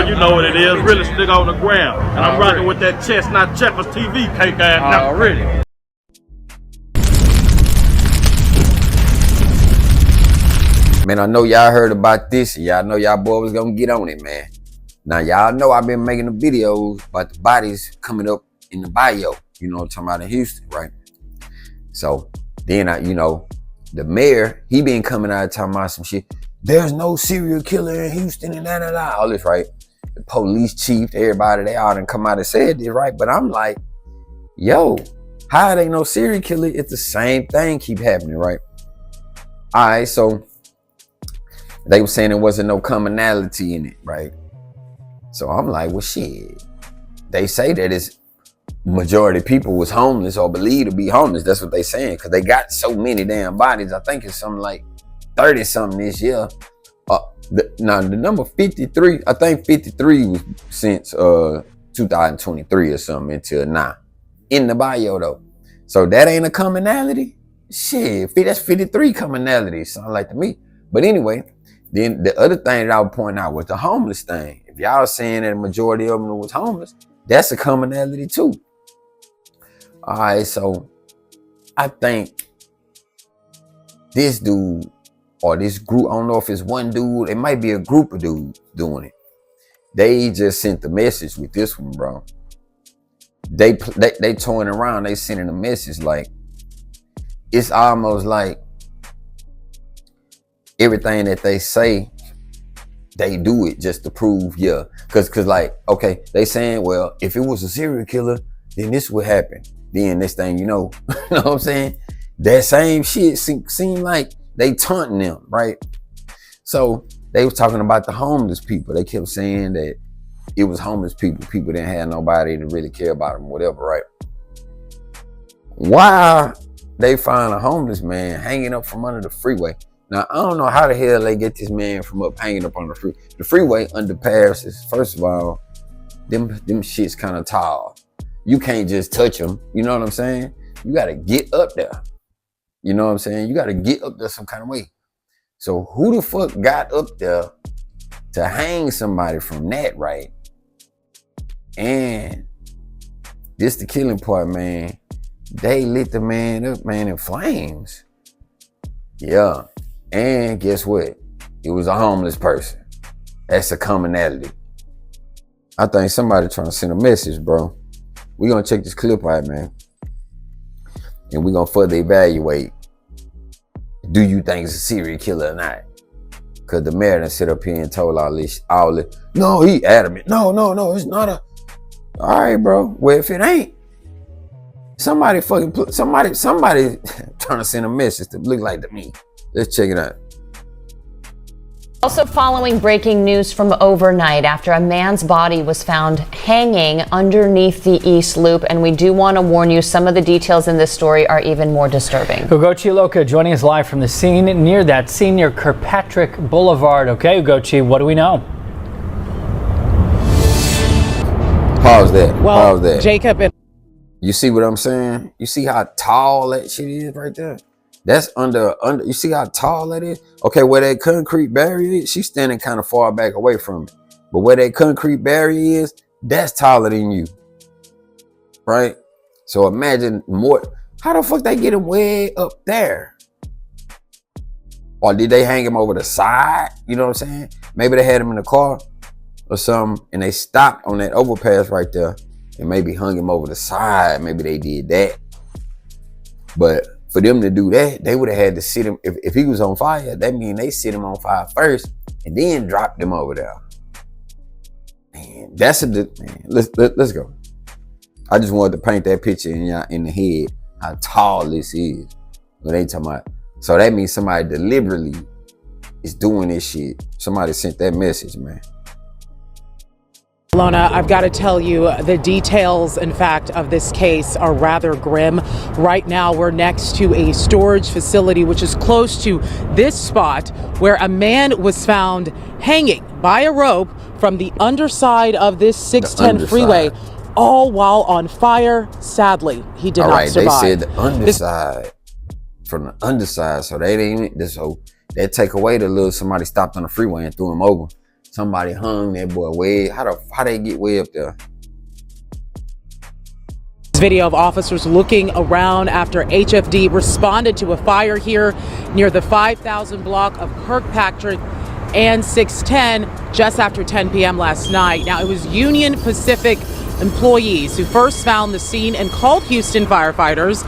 you know what it is. Really stick on the ground. And I'm rocking with that Chestnut Checkers TV cake ass now. Already. Man, I know y'all heard about this. Y'all know y'all boy was gonna get on it, man. Now, y'all know I've been making the videos about the bodies coming up in the bayou. You know what I'm talking about, in Houston, right? So then, the mayor, he been coming out talking about some shit. There's no serial killer in Houston and all this, right? The police chief, everybody, they all done come out and said this, right? But I'm like, yo, how it ain't no serial killer? It's the same thing keep happening, right? All right, so they were saying there wasn't no commonality in it, right? So I'm like, well, shit. They say that it's majority of people was homeless or believed to be homeless. That's what they saying, because they got so many damn bodies. I think it's something like 30 something this year. The number 53, I think 53 was since 2023 or something until now. In the bayou though. So that ain't a commonality? Shit, that's 53 commonality, sound like to me. But anyway, then the other thing that I would point out was the homeless thing. If y'all saying that a majority of them was homeless, that's a commonality too. All right, so I think this dude or this group, I don't know if it's one dude, it might be a group of dudes doing it. They just sent the message with this one, bro. They toying around, they sending a message like, it's almost like everything that they say, they do it just to prove, yeah. Cause like, okay, they saying, well, if it was a serial killer, then this would happen. Then this thing, you know what I'm saying? That same shit seem like they taunting them, right? So they was talking about the homeless people. They kept saying that it was homeless people. People didn't have nobody to really care about them, whatever, right? Why they find a homeless man hanging up from under the freeway? Now, I don't know how the hell they get this man from up hanging up on the freeway. The freeway underpasses, first of all, them shit's kind of tall. You can't just touch them, you know what I'm saying? You gotta get up there. You know what I'm saying? You gotta get up there some kind of way. So who the fuck got up there to hang somebody from that, right? And this the killing part, man. They lit the man up, man, in flames. Yeah. And guess what? It was a homeless person. That's a commonality. I think somebody trying to send a message, bro. We're gonna check this clip out, man. And we're gonna further evaluate. Do you think it's a serial killer or not? Cause the mayor done sit up here and told all this. No, he adamant. No, it's not a. All right, bro. Well, if it ain't, somebody trying to send a message that look like to me. Let's check it out. Also following breaking news from overnight after a man's body was found hanging underneath the East Loop. And we do want to warn you, some of the details in this story are even more disturbing. Ugochi Loka joining us live from the scene near Kirkpatrick Boulevard. Okay, Ugochi, what do we know? Pause that. Well, Pause that. Jacob, you see what I'm saying? You see how tall that shit is right there? That's under, you see how tall that is? Okay, where that concrete barrier is, she's standing kind of far back away from it. But where that concrete barrier is, that's taller than you, right? So imagine more, how the fuck they get him way up there? Or did they hang him over the side? You know what I'm saying? Maybe they had him in the car or something and they stopped on that overpass right there and maybe hung him over the side. Maybe they did that. But for them to do that, they would have had to sit him. If he was on fire, that means they sit him on fire first and then dropped him over there. Man, that's man. Let's go. I just wanted to paint that picture in the head how tall this is. But they talking about. So that means somebody deliberately is doing this shit. Somebody sent that message, man. Lona, I've got to tell you, the details, in fact, of this case are rather grim. Right now, we're next to a storage facility, which is close to this spot where a man was found hanging by a rope from the underside of this 610 freeway, all while on fire. Sadly, he did not survive. They said the underside, from the underside, so they didn't, so they take away the little somebody stopped on the freeway and threw him over. somebody hung that boy way. How they get way up there? Video of officers looking around after HFD responded to a fire here near the 5000 block of Kirkpatrick and 610 just after 10 p.m. last night. Now, it was Union Pacific employees who first found the scene and called Houston firefighters,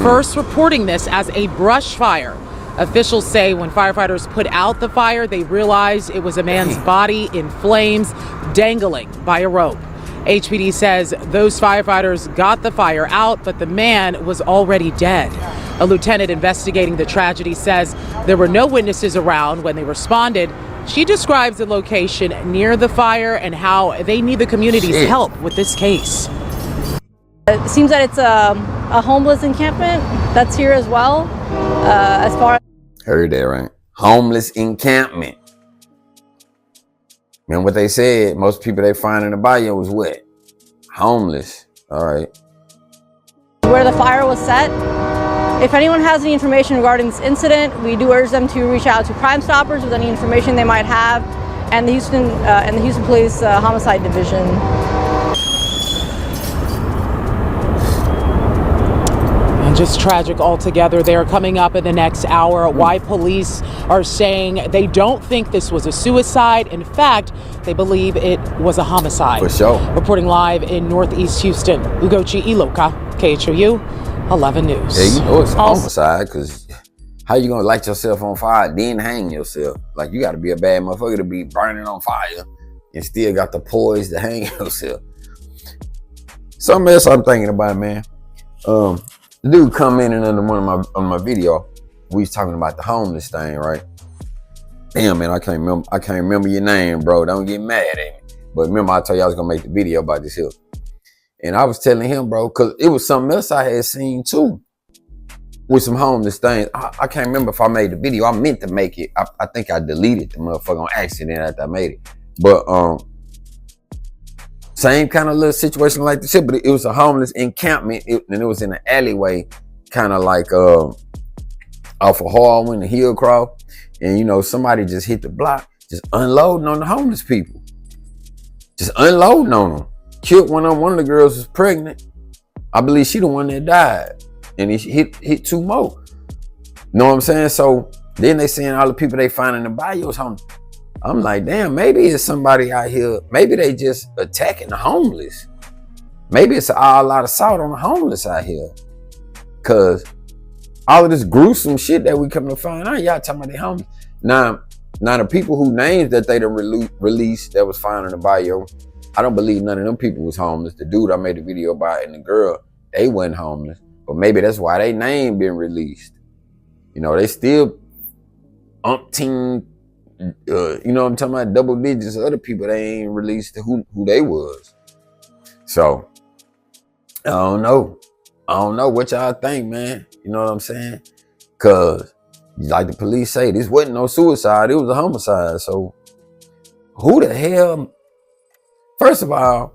first reporting this as a brush fire. Officials say when firefighters put out the fire, they realized it was a man's body in flames dangling by a rope. HPD says those firefighters got the fire out, but the man was already dead. A lieutenant investigating the tragedy says there were no witnesses around when they responded. She describes the location near the fire and how they need the community's help with this case. It seems that it's a homeless encampment that's here as well. As far as Heard that, right? Homeless encampment. Remember what they said? Most people they find in the bayou was what? Homeless. All right. where the fire was set. If anyone has any information regarding this incident, we do urge them to reach out to Crime Stoppers with any information they might have, and the Houston Police Homicide Division. And just tragic altogether. They're coming up in the next hour. Why police are saying they don't think this was a suicide. In fact, they believe it was a homicide. For sure. Reporting live in Northeast Houston, Ugochi Iloka, KHOU 11 News. Yeah, you know it's a homicide, because how you gonna light yourself on fire then hang yourself? Like, you gotta be a bad motherfucker to be burning on fire and still got the poise to hang yourself. Something else I'm thinking about, man. The dude commented under one of my video. We was talking about the homeless thing, right? Damn, man, I can't remember your name, bro. Don't get mad at me. But remember, I told you I was gonna make the video about this here. And I was telling him, bro, because it was something else I had seen too with some homeless things. I can't remember if I made the video. I meant to make it. I think I deleted the motherfucker on accident after I made it. But same kind of little situation like this, but it was a homeless encampment, and it was in an alleyway, kind of like off of Harwin and Hillcroft. And you know, somebody just hit the block, just unloading on the homeless people. Just unloading on them. Killed one of them. One of the girls was pregnant. I believe she the one that died. And he hit two more. Know what I'm saying? So then they saying all the people they find in the bayous homeless. I'm like, damn, maybe it's somebody out here. Maybe they just attacking the homeless. Maybe it's a lot of assault on the homeless out here. Cause all of this gruesome shit that we come to find out, y'all talking about they homeless. Now the people who names that they done released that was found in the bayou, I don't believe none of them people was homeless. The dude I made a video about and the girl, they wasn't homeless. But maybe that's why they name been released. You know, they still umpteen, you know what I'm talking about, double digits of other people they ain't released who they was. So, I don't know what y'all think, man. You know what I'm saying? Cause like the police say, this wasn't no suicide, it was a homicide. So who the hell, first of all,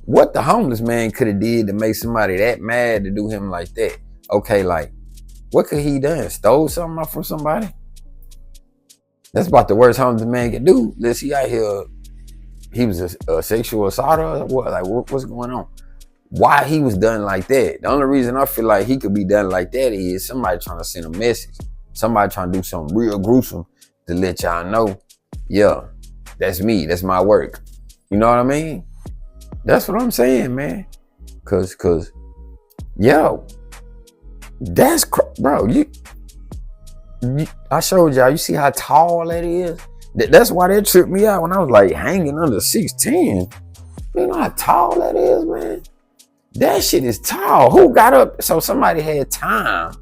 what the homeless man could have did to make somebody that mad to do him like that? Okay, like, what could he done? Stole something off from somebody? That's about the worst homeless man can do. Let's see out here, he was a sexual assaulter or what? Like, what's going on? Why he was done like that? The only reason I feel like he could be done like that is somebody trying to send a message. Somebody trying to do something real gruesome to let y'all know, yeah, that's me, that's my work. You know what I mean? That's what I'm saying, man. Cause, yo, that's, bro, I showed y'all, you see how tall that is? That's why that tripped me out when I was like hanging under 6'10". You know how tall that is, man? That shit is tall. Who got up? So somebody had time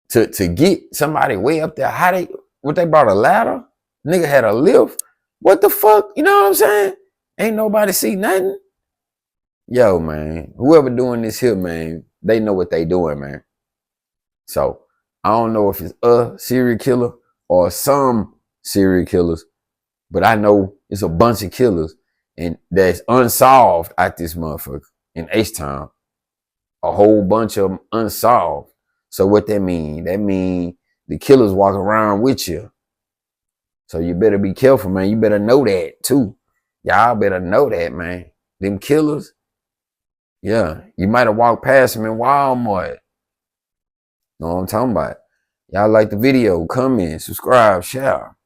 to get somebody way up there. What they brought a ladder? Nigga had a lift. What the fuck? You know what I'm saying? Ain't nobody see nothing. Yo, man, whoever doing this here, man, they know what they doing, man. So I don't know if it's a serial killer or some serial killers, but I know it's a bunch of killers and that's unsolved at this motherfucker in H-Town. A whole bunch of them unsolved. So what that mean? That mean the killers walk around with you. So you better be careful, man. You better know that too. Y'all better know that, man. Them killers, yeah. You might have walked past them in Walmart. Know what I'm talking about? Y'all like the video, comment, subscribe, share.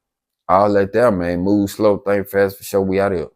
All that there, man. Move slow, think fast for sure. We out here.